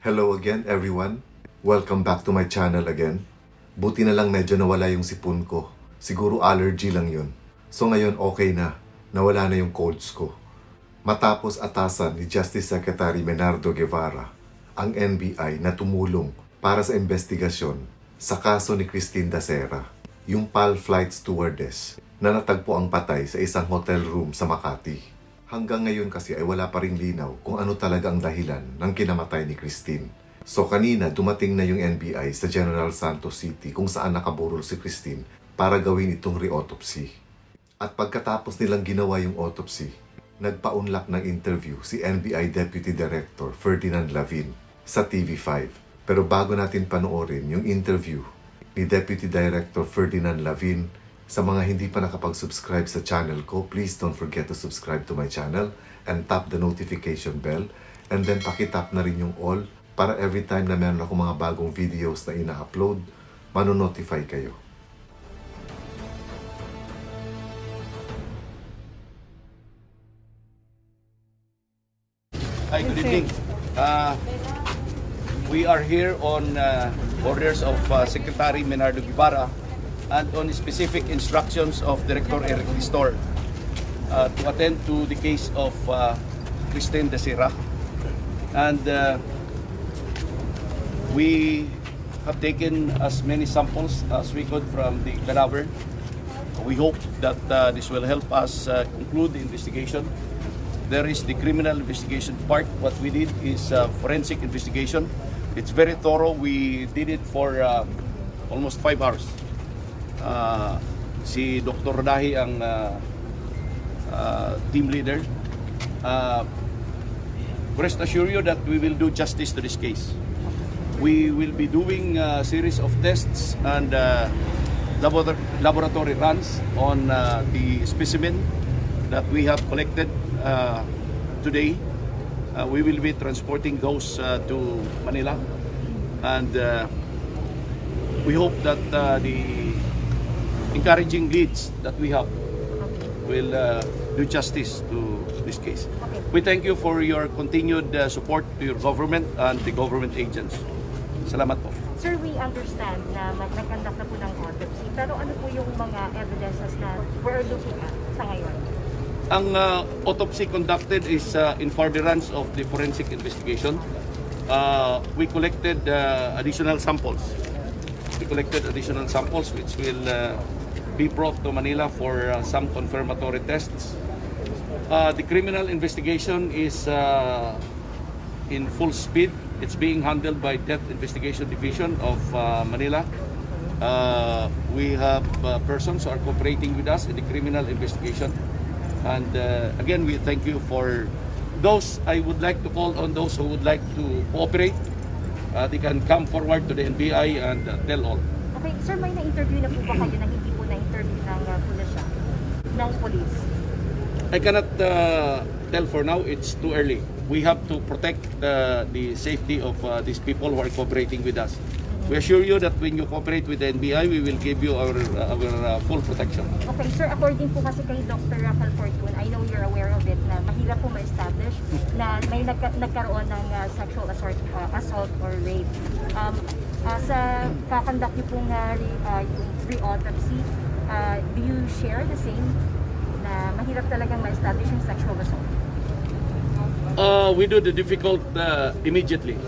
Hello again everyone. Welcome back to my channel again. Buti na lang medyo nawala yung sipon ko. Siguro allergy lang yun. So ngayon okay na. Nawala na yung colds ko. Matapos atasan ni Justice Secretary Menardo Guevara ang NBI na tumulong para sa investigasyon sa kaso ni Christine Dacera, yung PAL flight stewardess na natagpo ang patay sa isang hotel room sa Makati. Hanggang ngayon kasi ay wala pa ring linaw kung ano talaga ang dahilan ng kinamatay ni Christine. So kanina dumating na yung NBI sa General Santos City kung saan nakaburol si Christine para gawin itong re-autopsy. At pagkatapos nilang ginawa yung autopsy, nagpa-unlock ng interview si NBI Deputy Director Ferdinand Lavin sa TV5. Pero bago natin panoorin yung interview ni Deputy Director Ferdinand Lavin, sa mga hindi pa nakapag-subscribe sa channel ko, please don't forget to subscribe to my channel and tap the notification bell. And then pakitap na rin yung all para every time na meron ako mga bagong videos na ina-upload, manonotify kayo. Hi, good evening. We are here on orders of Secretary Menardo Guevara and on specific instructions of Director Eric Listor to attend to the case of Christine Dacera. And we have taken as many samples as we could from the cadaver. We hope that this will help us conclude the investigation. There is the criminal investigation part. What we did is forensic investigation. It's very thorough. We did it for almost 5 hours. Si Dr. Rodahi ang team leader. Rest assure you that we will do justice to this case. We will be doing a series of tests and laboratory runs on the specimen that we have collected today. We will be transporting those to Manila, and we hope that the encouraging leads that we have will do justice to this case. Okay. We thank you for your continued support to your government and the government agents. Salamat po. Sir, we understand na nag-conduct na po ng autopsy, pero ano po yung mga evidences na we're looking at sa ngayon? Ang autopsy conducted is in furtherance of the forensic investigation. We collected additional samples. Which will be brought to Manila for some confirmatory tests. The criminal investigation is in full speed. It's being handled by Death Investigation Division of Manila. We have persons who are cooperating with us in the criminal investigation. And again, we thank you for those. I would like to call on those who would like to cooperate. They can come forward to the NBI and tell all. Okay, sir, may na-interview na po ba kayo na hindi po na-interview ng police? I cannot tell for now. It's too early. We have to protect the safety of these people who are cooperating with us. We assure you that when you cooperate with the NBI, we will give you our full protection. Okay, sir, according po kasi kay Dr. Rafael Fortun, I know you're aware of it, na mahirap po ma-establish na may nagkaroon ng sexual assault or rape. Sa kakandak niyo pong yung re-autopsy, do you share the same na mahirap talagang ma-establish yung sexual assault? We do the difficult immediately.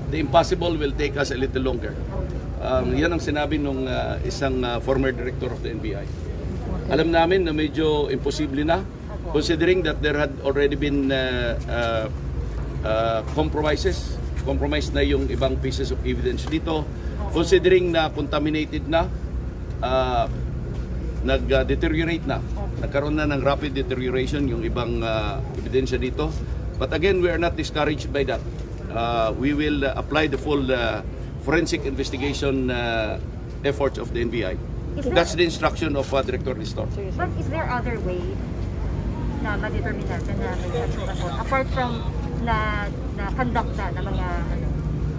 The impossible will take us a little longer. Yan ang sinabi nung isang former director of the NBI. Alam namin na medyo imposible na, considering that there had already been compromise na yung ibang pieces of evidence dito, considering na contaminated na, nag-deteriorate na, nagkaroon na ng rapid deterioration yung ibang ebidensya dito. But again, we are not discouraged by that. We will apply the full forensic investigation efforts of the NBI. That's the instruction of Director Listor. But is there other way na ma-determine natin na may sexual assault apart from na conduct na mga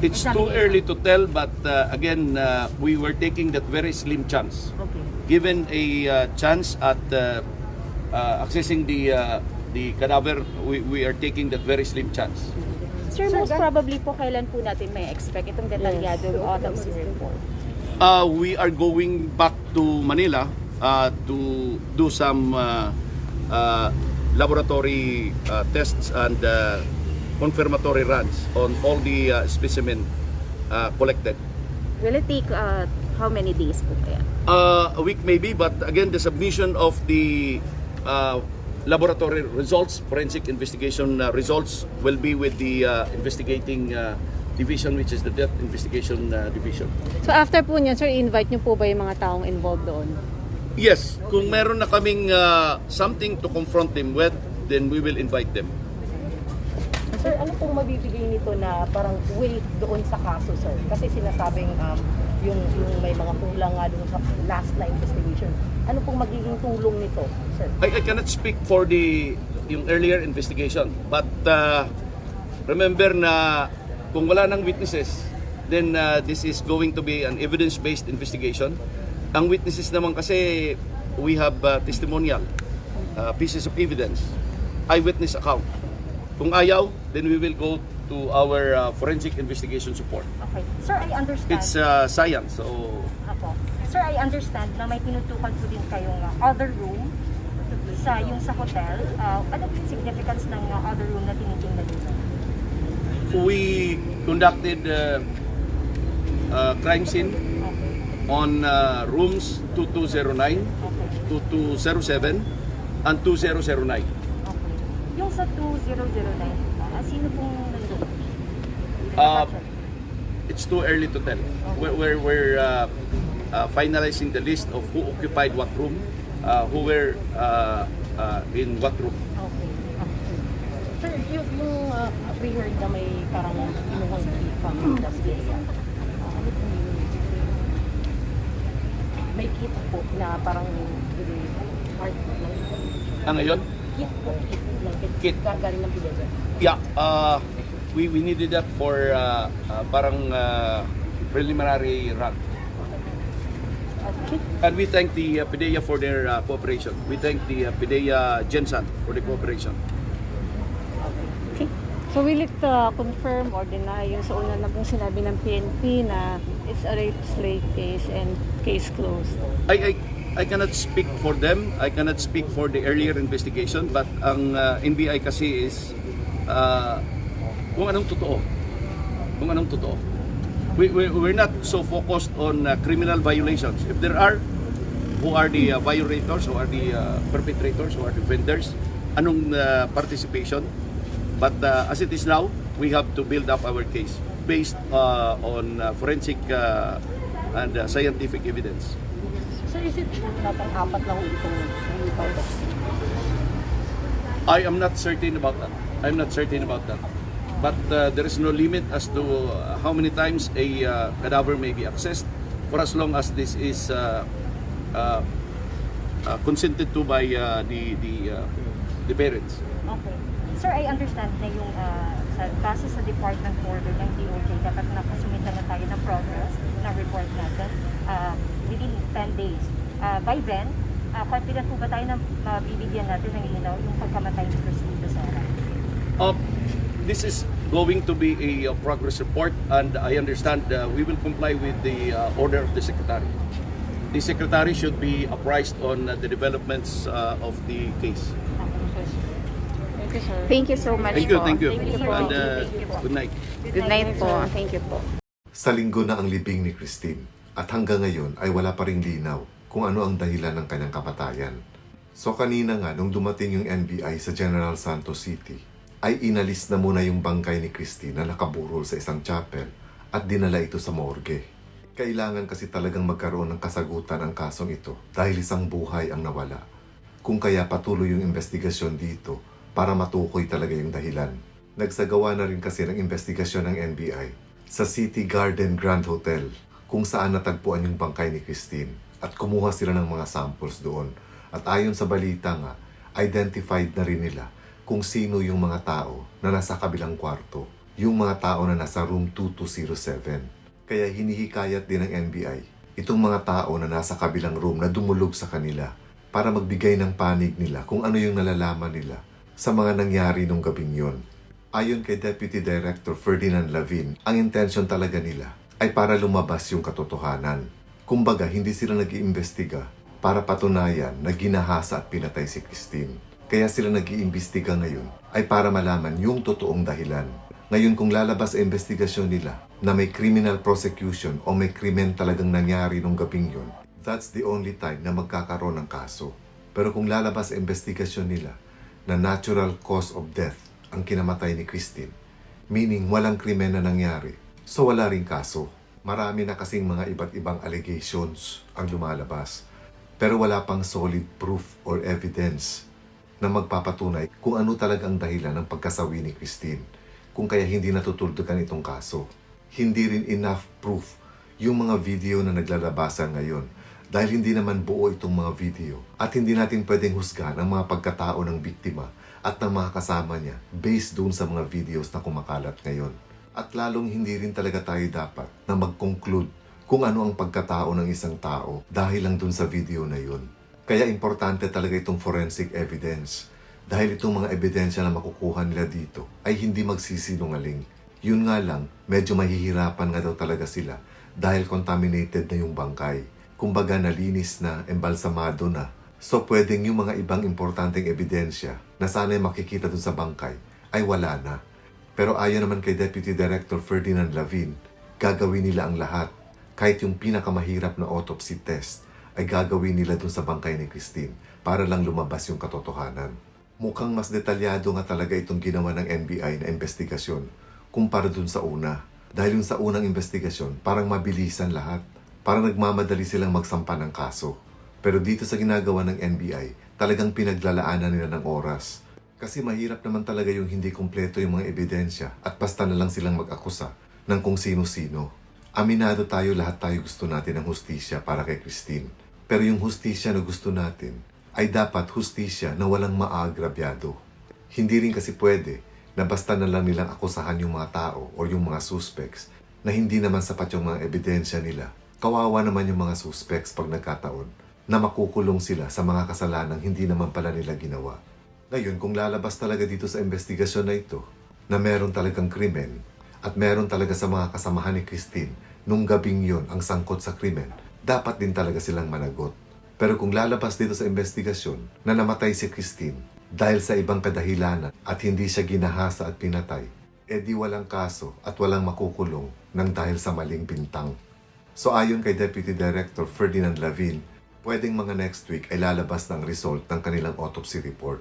It's too early to tell, but again, we were taking that very slim chance. Okay. Given a chance at accessing the cadaver, we are taking that very slim chance. Sir, most probably po kailan po natin may expect itong detalyadong autopsy report? We are going back to Manila to do some laboratory tests and confirmatory runs on all the specimen collected. Will it take how many days po kaya? A week maybe, but again, the submission of the laboratory results, forensic investigation results, will be with the investigating division, which is the death investigation division. So after po niyan, sir, invite niyo po ba yung mga taong involved doon? Yes, kung meron na kaming something to confront them with, then we will invite them. Sir, ano pong mabibigay nito na parang weight doon sa kaso, sir? Kasi sinasabing yung may mga kulang nga doon sa last na investigation. Ano pong magiging tulong nito, sir? I cannot speak for yung earlier investigation, but remember na kung wala ng witnesses, then this is going to be an evidence-based investigation. Ang witnesses naman kasi, we have testimonial pieces of evidence, eyewitness account. Kung ayaw, then we will go to our forensic investigation support. Okay. Sir, I understand. It's science, so Apo. Sir, I understand na may tinutukan po din kayong other room sa hotel. Ano po yung significance ng other room na tinitingnan nito? we conducted crime scene on rooms 2209, 2207, and 2009. Okay. Yung sa 2009, sino pong nandun? It's too early to tell. We're finalizing the list of who occupied what room, who were in what room. Okay. Sir, yung we heard na may parang inuhang key from Dacera. Ano po yun? May kit po na parang part ng Ang ngayon? kit po, Kit. Galing ng Pideza. Yeah, we needed that for parang preliminary run. Okay. And we thank the PDEA for their cooperation. We thank the PDEA Gensan for the cooperation. So will it confirm or deny yung sa una na pong sinabi ng PNP na it's a rape-slave case and case closed? I cannot speak for them. I cannot speak for the earlier investigation, but ang NBI kasi is kung anong totoo. Kung anong totoo. We're not so focused on criminal violations. If there are, who are the violators, who are the perpetrators, who are the offenders, anong participation? But as it is now, we have to build up our case based on forensic and scientific evidence. Sir, is it true na pang-apat na huli itong autopsy? I am not certain about that. I'm not certain about that. But there is no limit as to how many times a cadaver may be accessed, for as long as this is consented to by the parents. Okay. Sir, I understand na yung base sa department order ng DOJ, dapat nakasumita na tayo ng progress ng report natin within 10 days. By then, confident po ba tayo na mabibigyan natin ng ilaw yung pagkamatay ni Ferdinand Lavin? This is going to be a progress report, and I understand we will comply with the order of the Secretary. The Secretary should be apprised on the developments of the case. Thank you, sir. Thank you so much Thank you, po. thank you. Thank you po. And Thank you po. good night. Good night po. Thank you po. Sa linggo na ang libing ni Christine at hanggang ngayon ay wala pa ring linaw kung ano ang dahilan ng kanyang kamatayan. So kanina nga nung dumating yung NBI sa General Santos City, ay inalis na muna yung bangkay ni Christine na nakaburol sa isang chapel at dinala ito sa morgue. Kailangan kasi talagang magkaroon ng kasagutan ang kasong ito dahil isang buhay ang nawala. Kung kaya patuloy yung investigasyon dito para matukoy talaga yung dahilan. Nagsagawa na rin kasi ng investigasyon ng NBI sa City Garden Grand Hotel kung saan natagpuan yung bangkay ni Christine at kumuha sila ng mga samples doon. At ayon sa balita nga, identified na rin nila kung sino yung mga tao na nasa kabilang kwarto, yung mga tao na nasa room 2207. Kaya hinihikayat din ng NBI itong mga tao na nasa kabilang room na dumulog sa kanila para magbigay ng panig nila kung ano yung nalalaman nila sa mga nangyari nung gabing yon. Ayon kay Deputy Director Ferdinand Lavin, ang intensyon talaga nila ay para lumabas yung katotohanan. Kumbaga, hindi sila nag-iimbestiga para patunayan na ginahasa at pinatay si Christine. Kaya sila nag-iimbestiga ngayon ay para malaman yung totoong dahilan. Ngayon kung lalabas ang investigasyon nila na may criminal prosecution o may krimen talagang nangyari nung gabing yun, that's the only time na magkakaroon ng kaso. Pero kung lalabas ang investigasyon nila na natural cause of death ang kinamatay ni Christine, meaning walang krimen na nangyari, so wala ring kaso. Marami na kasing mga iba't ibang allegations ang lumalabas, pero wala pang solid proof or evidence na magpapatunay kung ano talaga ang dahilan ng pagkasawi ni Christine, kung kaya hindi natutuldukan itong kaso. Hindi rin enough proof yung mga video na naglalabasan ngayon dahil hindi naman buo itong mga video at hindi natin pwedeng husgahan ang mga pagkatao ng biktima at ng mga kasama niya based doon sa mga videos na kumakalat ngayon. At lalong hindi rin talaga tayo dapat na mag-conclude kung ano ang pagkatao ng isang tao dahil lang dun sa video na yun. Kaya importante talaga itong forensic evidence dahil itong mga ebidensya na makukuha nila dito ay hindi magsisinungaling. Yun nga lang, medyo mahihirapan nga daw talaga sila dahil contaminated na yung bangkay. Kumbaga nalinis na, embalsamado na. So pwedeng yung mga ibang importanteng ebidensya na sana'y makikita dun sa bangkay ay wala na. Pero ayon naman kay Deputy Director Ferdinand Lavin, gagawin nila ang lahat. Kahit yung pinakamahirap na autopsy test ay gagawin nila dun sa bangkay ni Christine para lang lumabas yung katotohanan. Mukhang mas detalyado nga talaga itong ginawa ng NBI na investigasyon kumpara dun sa una. Dahil yung sa unang investigasyon, parang mabilisan lahat. Parang nagmamadali silang magsampa ng kaso. Pero dito sa ginagawa ng NBI, talagang pinaglalaanan nila ng oras. Kasi mahirap naman talaga yung hindi kumpleto yung mga ebidensya at basta na lang silang mag-akusa ng kung sino-sino. Aminado tayo, lahat tayo gusto natin ng hustisya para kay Christine. Pero yung hustisya na gusto natin ay dapat hustisya na walang maagrabyado. Hindi rin kasi pwede na basta na lang nilang akusahan yung mga tao o yung mga suspects na hindi naman sapat yung mga ebidensya nila. Kawawa naman yung mga suspects pag nagkataon na makukulong sila sa mga kasalanang hindi naman pala nila ginawa. Ngayon, kung lalabas talaga dito sa investigasyon na ito na meron talagang krimen at meron talaga sa mga kasamahan ni Christine nung gabing yon ang sangkot sa krimen, dapat din talaga silang managot. Pero kung lalabas dito sa investigasyon na namatay si Christine dahil sa ibang kadahilanan at hindi siya ginahasa at pinatay, edi walang kaso at walang makukulong nang dahil sa maling bintang. So ayon kay Deputy Director Ferdinand Lavin, pwedeng mga next week ay lalabas ng result ng kanilang autopsy report.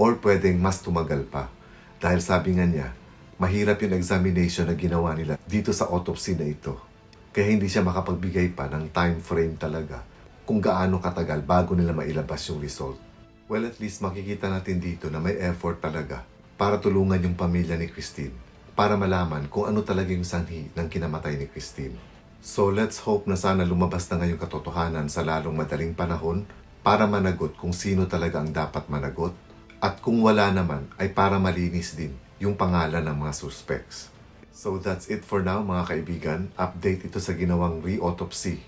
Or pwedeng mas tumagal pa. Dahil sabi nga niya, mahirap yung examination na ginawa nila dito sa autopsy na ito. Kaya hindi siya makapagbigay pa ng time frame talaga kung gaano katagal bago nila mailabas yung result. Well, at least makikita natin dito na may effort talaga para tulungan yung pamilya ni Christine para malaman kung ano talaga yung sanhi ng kinamatay ni Christine. So let's hope na sana lumabas na ngayong katotohanan sa lalong madaling panahon para managot kung sino talaga ang dapat managot. At kung wala naman, ay para malinis din yung pangalan ng mga suspects. So that's it for now mga kaibigan. Update ito sa ginawang re-autopsy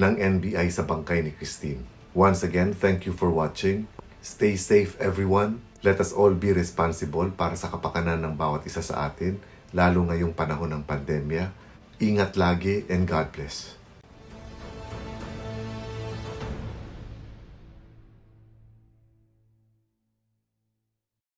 ng NBI sa bangkay ni Christine. Once again, thank you for watching. Stay safe everyone. Let us all be responsible para sa kapakanan ng bawat isa sa atin, lalo ngayong panahon ng pandemya. Ingat lagi and God bless.